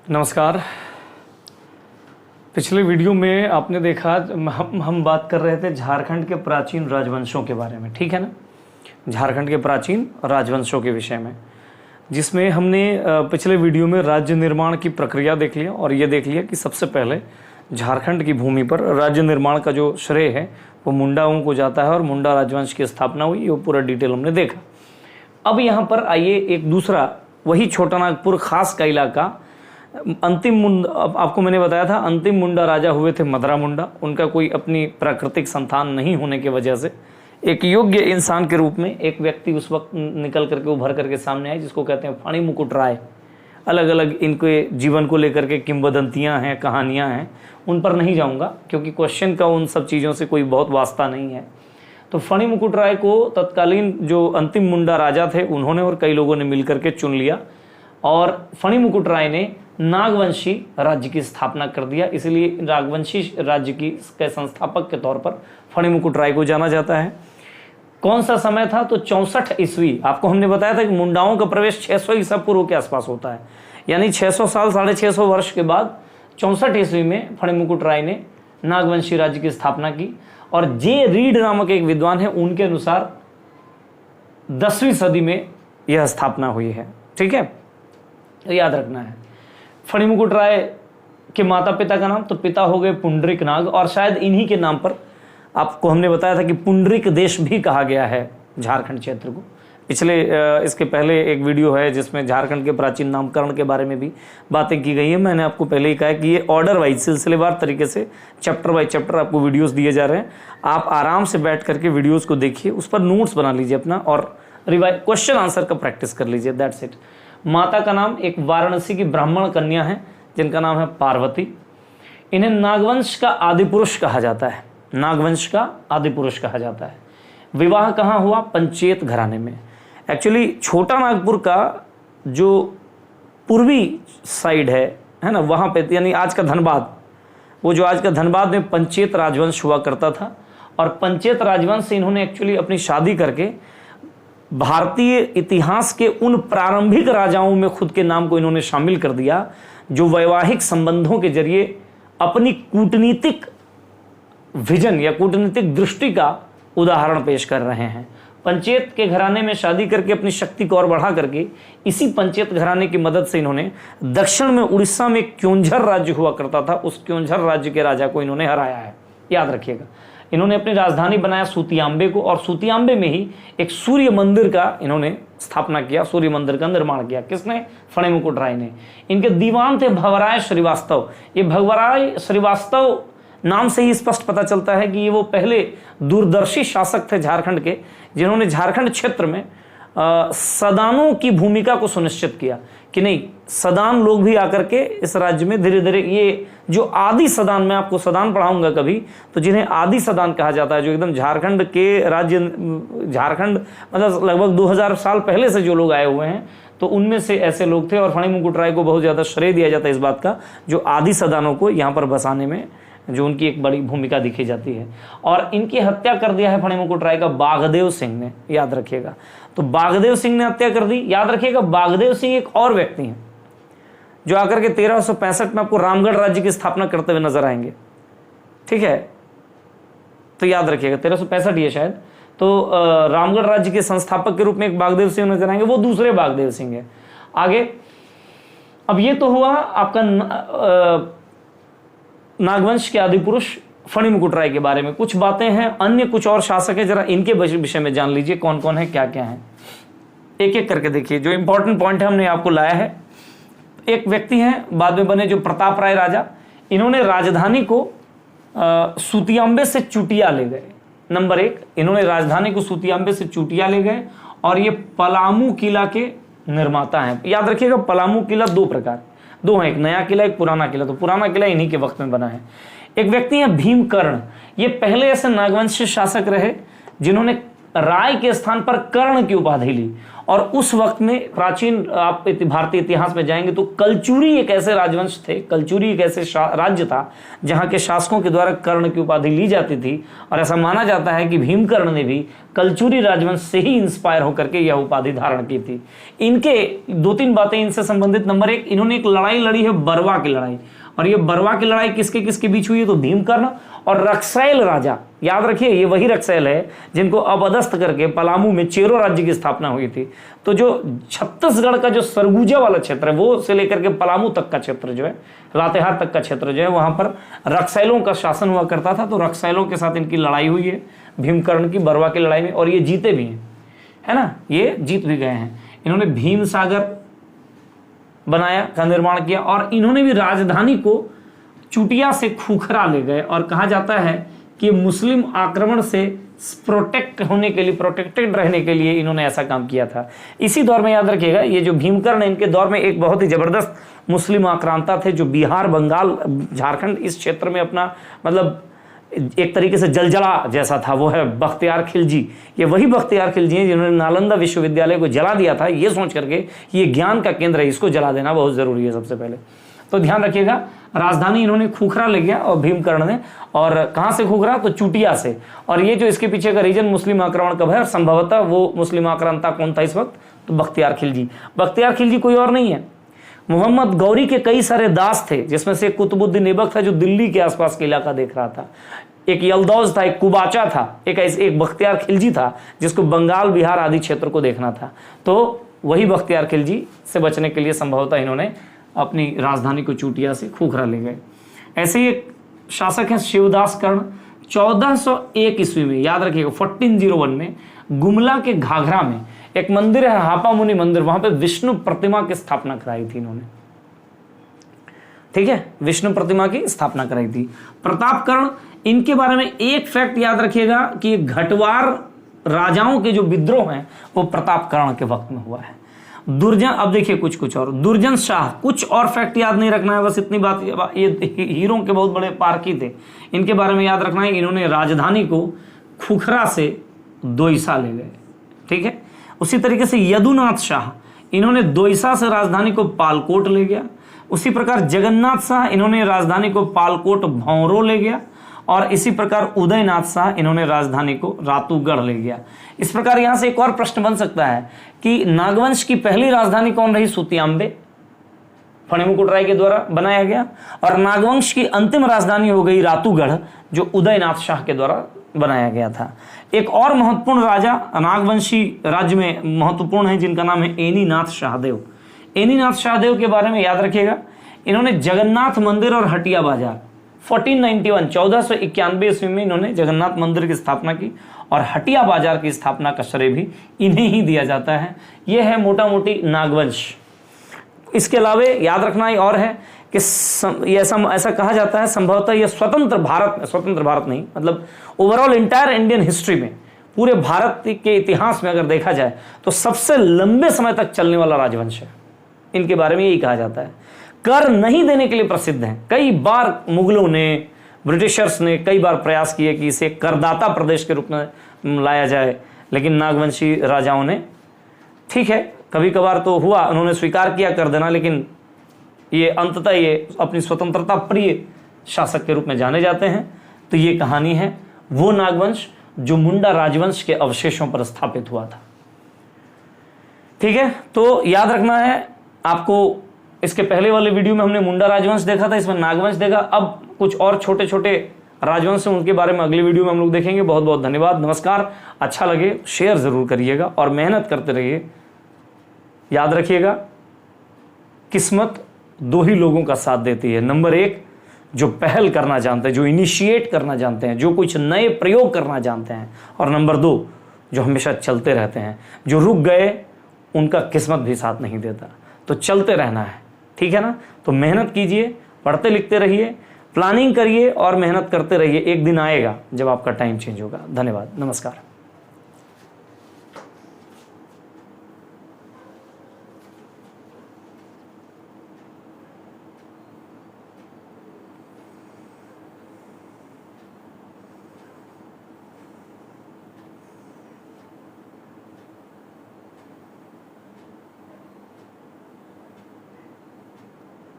नमस्कार। पिछले वीडियो में आपने देखा हम बात कर रहे थे झारखंड के प्राचीन राजवंशों के बारे में, ठीक है ना। झारखंड के प्राचीन राजवंशों के विषय में, जिसमें हमने पिछले वीडियो में राज्य निर्माण की प्रक्रिया देख लिया और ये देख लिया कि सबसे पहले झारखंड की भूमि पर राज्य निर्माण का जो श्रेय है वो मुंडाओं को जाता है और मुंडा राजवंश की स्थापना हुई, वो पूरा डिटेल हमने देखा। अब यहाँ पर आइए एक दूसरा, वही छोटा नागपुर खास का इलाका, अंतिम मुंडा, आपको मैंने बताया था अंतिम मुंडा राजा हुए थे मदरा मुंडा। उनका कोई अपनी प्राकृतिक संतान नहीं होने की वजह से एक योग्य इंसान के रूप में एक व्यक्ति उस वक्त निकल करके उभर करके सामने आए, जिसको कहते हैं फणी मुकुट राय। अलग अलग इनके जीवन को लेकर के किंवदंतियां हैं, कहानियां हैं, उन पर नहीं जाऊंगा क्योंकि क्वेश्चन का उन सब चीज़ों से कोई बहुत वास्ता नहीं है। तो फणी मुकुट राय को तत्कालीन जो अंतिम मुंडा राजा थे उन्होंने और कई लोगों ने मिलकर के चुन लिया और फणी मुकुट राय ने नागवंशी राज्य की स्थापना कर दिया। इसलिए नागवंशी राज्य की के संस्थापक के तौर पर फणी मुकुट राय को जाना जाता है। कौन सा समय था? तो 64 ईस्वी। आपको हमने बताया था कि मुंडाओं का प्रवेश 600 ईसा पूर्व के आसपास होता है, यानी 600 साल 650 वर्ष के बाद 64 ईस्वी में फणी मुकुट राय ने नागवंशी राज्य की स्थापना की। और जे रीड नामक एक विद्वान है, उनके अनुसार 10वीं सदी में यह स्थापना हुई है, ठीक है, याद रखना है। फणी मुकुट राय के माता पिता का नाम, तो पिता हो गए पुंडरिक नाग, और शायद इन्हीं के नाम पर आपको हमने बताया था कि पुंडरिक देश भी कहा गया है झारखंड क्षेत्र को। पिछले इसके पहले एक वीडियो है जिसमें झारखंड के प्राचीन नामकरण के बारे में भी बातें की गई है। मैंने आपको पहले ही कहा कि ये ऑर्डर वाइज, सिलसिलेवार तरीके से चैप्टर बाय चैप्टर आपको वीडियोस दिए जा रहे हैं। आप आराम से बैठ करके वीडियोस को देखिए, उस पर नोट्स बना लीजिए अपना और क्वेश्चन आंसर का प्रैक्टिस कर लीजिए, दैट्स इट। माता का नाम एक वाराणसी की ब्राह्मण कन्या है जिनका नाम है पार्वती। इन्हें नागवंश का आदिपुरुष कहा जाता है, नागवंश का आदिपुरुष कहा जाता है। विवाह कहाँ हुआ? पंचेत घराने में। एक्चुअली छोटा नागपुर का जो पूर्वी साइड है ना, वहाँ पे, यानी आज का धनबाद, वो जो आज का धनबाद में पंचेत राजवंश हुआ करता था। और पंचेत राजवंश से इन्होंने एक्चुअली अपनी शादी करके भारतीय इतिहास के उन प्रारंभिक राजाओं में खुद के नाम को इन्होंने शामिल कर दिया जो वैवाहिक संबंधों के जरिए अपनी कूटनीतिक विजन या कूटनीतिक दृष्टि का उदाहरण पेश कर रहे हैं। पंचेत के घराने में शादी करके अपनी शक्ति को और बढ़ा करके इसी पंचेत घराने की मदद से इन्होंने दक्षिण में उड़ीसा में क्योंझर राज्य हुआ करता था, उस क्योंझर राज्य के राजा को इन्होंने हराया है, याद रखिएगा। इन्होंने अपनी राजधानी बनाया सूतियाम्बे को, और सूतियाम्बे में ही एक सूर्य मंदिर का इन्होंने स्थापना किया, सूर्य मंदिर का निर्माण किया। किसने? फणी मुकुट राय ने। इनके दीवान थे भवराय श्रीवास्तव। ये भवराय श्रीवास्तव नाम से ही स्पष्ट पता चलता है कि ये वो पहले दूरदर्शी शासक थे झारखंड के, जिन्होंने झारखंड क्षेत्र में सदानों की भूमिका को सुनिश्चित किया कि नहीं, सदान लोग भी आकर के इस राज्य में धीरे धीरे, ये जो आदि सदान, मैं आपको सदान पढ़ाऊंगा कभी, तो जिन्हें आदि सदान कहा जाता है, जो एकदम झारखंड के राज्य, झारखंड मतलब लगभग 2000 साल पहले से जो लोग आए हुए हैं, तो उनमें से ऐसे लोग थे। और फणी मुकुट राय को बहुत ज़्यादा श्रेय दिया जाता है इस बात का, जो आदि सदानों को यहाँ पर बसाने में जो उनकी एक बड़ी भूमिका दिखी जाती है। और इनकी हत्या कर दिया है फणी मुकुट राय का बाघदेव सिंह ने, याद रखिएगा। तो बाघदेव सिंह ने हत्या कर दी, याद रखिएगा। बाघदेव सिंह एक और व्यक्ति हैं जो आकर के 1365 में आपको रामगढ़ राज्य की स्थापना करते हुए नजर आएंगे, ठीक है, तो याद रखिएगा 1365 ही है शायद। तो रामगढ़ राज्य के संस्थापक के रूप में एक बाघदेव सिंह नजर आएंगे, वो दूसरे बाघदेव सिंह है। आगे, अब ये तो हुआ आपका नागवंश के आदिपुरुष फणी मुकुट राय के बारे में। कुछ बातें हैं, अन्य कुछ और शासक है, जरा इनके विषय में जान लीजिए, कौन कौन है, क्या क्या है, एक एक करके देखिए। जो इंपॉर्टेंट पॉइंट है हमने आपको लाया है। एक व्यक्ति हैं बाद में बने जो प्रताप राय राजा, इन्होंने राजधानी को सूतियाम्बे से चुटिया ले गए। नंबर 1, इन्होंने राजधानी को सूतियाम्बे से चुटिया ले गए और ये पलामू किला के निर्माता हैं। याद रखिएगा, पलामू किला दो हैं, एक नया किला, एक पुराना किला। तो पुराना किला इन्हीं के वक्त में बना है। एक व्यक्ति है भीमकर्ण, ये पहले ऐसे नागवंशी शासक रहे जिन्होंने राय के स्थान पर कर्ण की उपाधि ली और उस वक्त में प्राचीन आप भारतीय इतिहास में जाएंगे तो कलचुरी एक ऐसे राजवंश थे, कलचुरी एक ऐसे राज्य था जहां के शासकों के द्वारा कर्ण की उपाधि ली जाती थी। और ऐसा माना जाता है कि भीमकर्ण ने भी कलचुरी राजवंश से ही इंस्पायर होकर के यह उपाधि धारण की थी। इनके 2-3 बातें इनसे संबंधित। नंबर 1, इन्होंने एक लड़ाई लड़ी है, बरवा की लड़ाई। और ये बरवा की लड़ाई किसके किसके बीच हुई है? तो भीमकर्ण और रक्सैल राजा, याद रखिए ये वही रक्सैल है जिनको अपदस्थ करके पलामू में चेरो राज्य की स्थापना हुई थी। तो जो छत्तीसगढ़ का जो सरगुजा वाला क्षेत्र है वो से लेकर के पलामू तक का क्षेत्र जो है, लातेहार तक का क्षेत्र जो है, वहां पर रक्सैलों का शासन हुआ करता था। तो रक्सैलों के साथ इनकी लड़ाई हुई है भीमकर्ण की, बरवा की लड़ाई में, और ये जीते भी हैं, है ना, ये जीत भी गए हैं। इन्होंने भीम सागर बनाया का निर्माण किया और इन्होंने भी राजधानी को चुटिया से खूखरा ले गए। और कहा जाता है कि मुस्लिम आक्रमण से प्रोटेक्ट होने के लिए, प्रोटेक्टेड रहने के लिए इन्होंने ऐसा काम किया था। इसी दौर में याद रखिएगा, ये जो भीमकर्ण है इनके दौर में एक बहुत ही जबरदस्त मुस्लिम आक्रांता थे जो बिहार, बंगाल, झारखंड इस क्षेत्र में अपना मतलब एक तरीके से जलजला जैसा था, वो है बख्तियार खिलजी। ये वही बख्तियार खिलजी हैं जिन्होंने नालंदा विश्वविद्यालय को जला दिया था, ये सोच करके ये ज्ञान का केंद्र है, इसको जला देना बहुत जरूरी है सबसे पहले। तो ध्यान रखिएगा, राजधानी इन्होंने खूखरा ले गया और भीमकर्ण ने, और कहां से खूखरा? तो चुटिया से। और ये जो इसके पीछे का रीजन मुस्लिम आक्रमण कब है, संभवतः वो मुस्लिम आक्रांता कौन था इस वक्त? तो बख्तियार खिलजी। बख्तियार खिलजी कोई और नहीं है, मोहम्मद गौरी के कई सारे दास थे, जिसमें से कुतुबुद्दीन ऐबक था जो दिल्ली के आसपास के इलाका देख रहा था, एक यलदौज था, एक कुबाचा था, एक बख्तियार खिलजी था जिसको बंगाल, बिहार आदि क्षेत्र को देखना था। तो वही बख्तियार खिलजी से बचने के लिए संभवतः इन्होंने अपनी राजधानी को चुटिया से खूखरा ले गए। ऐसे ही एक शासक हैं शिवदास कर्ण, 1401 ईस्वी में, याद रखिएगा 1401 में गुमला के घाघरा में एक मंदिर है हापा मुनि मंदिर, वहां पे विष्णु प्रतिमा की स्थापना कराई थी इन्होंने। ठीक है, विष्णु प्रतिमा की स्थापना कराई थी। प्रतापकर्ण, इनके बारे में एक फैक्ट याद रखिएगा कि घटवार राजाओं के जो विद्रोह हैं वो प्रतापकर्ण के वक्त में हुआ है। दुर्जन, अब देखिए कुछ और, दुर्जन शाह, कुछ और फैक्ट याद नहीं रखना है, बस इतनी बात। ये हीरों के बहुत बड़े पारखी थे, इनके बारे में याद रखना है। इन्होंने राजधानी को खुखरा से दोईसा ले गए। ठीक है, उसी तरीके से यदुनाथ शाह, इन्होंने दोईसा से राजधानी को पालकोट ले गया। उसी प्रकार जगन्नाथ शाह, इन्होंने राजधानी को पालकोट भौंरो ले गया। और इसी प्रकार उदयनाथ शाह, इन्होंने राजधानी को रातूगढ़ ले गया। इस प्रकार यहां से एक और प्रश्न बन सकता है कि नागवंश की पहली राजधानी कौन रही? सुतियांबे, फणिमुकुट राय के द्वारा बनाया गया। और नागवंश की अंतिम राजधानी हो गई रातूगढ़, जो उदयनाथ शाह के द्वारा बनाया गया था। एक और महत्वपूर्ण राजा नागवंशी राज्य में महत्वपूर्ण है जिनका नाम है एनीनाथ शाहदेव। एनीनाथ शाहदेव के बारे में याद रखिएगा, इन्होंने जगन्नाथ मंदिर और हटिया बाजार 1491 ईस्वी में इन्होंने जगन्नाथ मंदिर की स्थापना की और हटिया बाजार की स्थापना का श्रेय भी इन्हें ही दिया जाता है। यह है मोटा मोटी नागवंश। इसके अलावा याद रखना ही और है कि ऐसा कहा जाता है संभवतः यह स्वतंत्र भारत नहीं, मतलब ओवरऑल इंटायर इंडियन हिस्ट्री में, पूरे भारत के इतिहास में अगर देखा जाए तो सबसे लंबे समय तक चलने वाला राजवंश है। इनके बारे में यही कहा जाता है। कर नहीं देने के लिए प्रसिद्ध हैं। कई बार मुगलों ने, ब्रिटिशर्स ने कई बार प्रयास किए कि इसे करदाता प्रदेश के रूप में लाया जाए, लेकिन नागवंशी राजाओं ने, ठीक है कभी कभार तो हुआ, उन्होंने स्वीकार किया कर देना, लेकिन ये अंततः ये अपनी स्वतंत्रता प्रिय शासक के रूप में जाने जाते हैं। तो ये कहानी है वो नागवंश जो मुंडा राजवंश के अवशेषों पर स्थापित हुआ था। ठीक है, तो याद रखना है आपको, इसके पहले वाले वीडियो में हमने मुंडा राजवंश देखा था, इसमें नागवंश देखा। अब कुछ और छोटे छोटे राजवंश हैं, उनके बारे में अगली वीडियो में हम लोग देखेंगे। बहुत बहुत धन्यवाद, नमस्कार। अच्छा लगे शेयर जरूर करिएगा और मेहनत करते रहिए। याद रखिएगा, किस्मत दो ही लोगों का साथ देती है। नंबर 1, जो पहल करना जानते हैं, जो इनिशिएट करना जानते हैं, जो कुछ नए प्रयोग करना जानते हैं। और नंबर 2, जो हमेशा चलते रहते हैं। जो रुक गए उनका किस्मत भी साथ नहीं देता। तो चलते रहना है, ठीक है ना। तो मेहनत कीजिए, पढ़ते लिखते रहिए, प्लानिंग करिए और मेहनत करते रहिए। एक दिन आएगा जब आपका टाइम चेंज होगा। धन्यवाद, नमस्कार।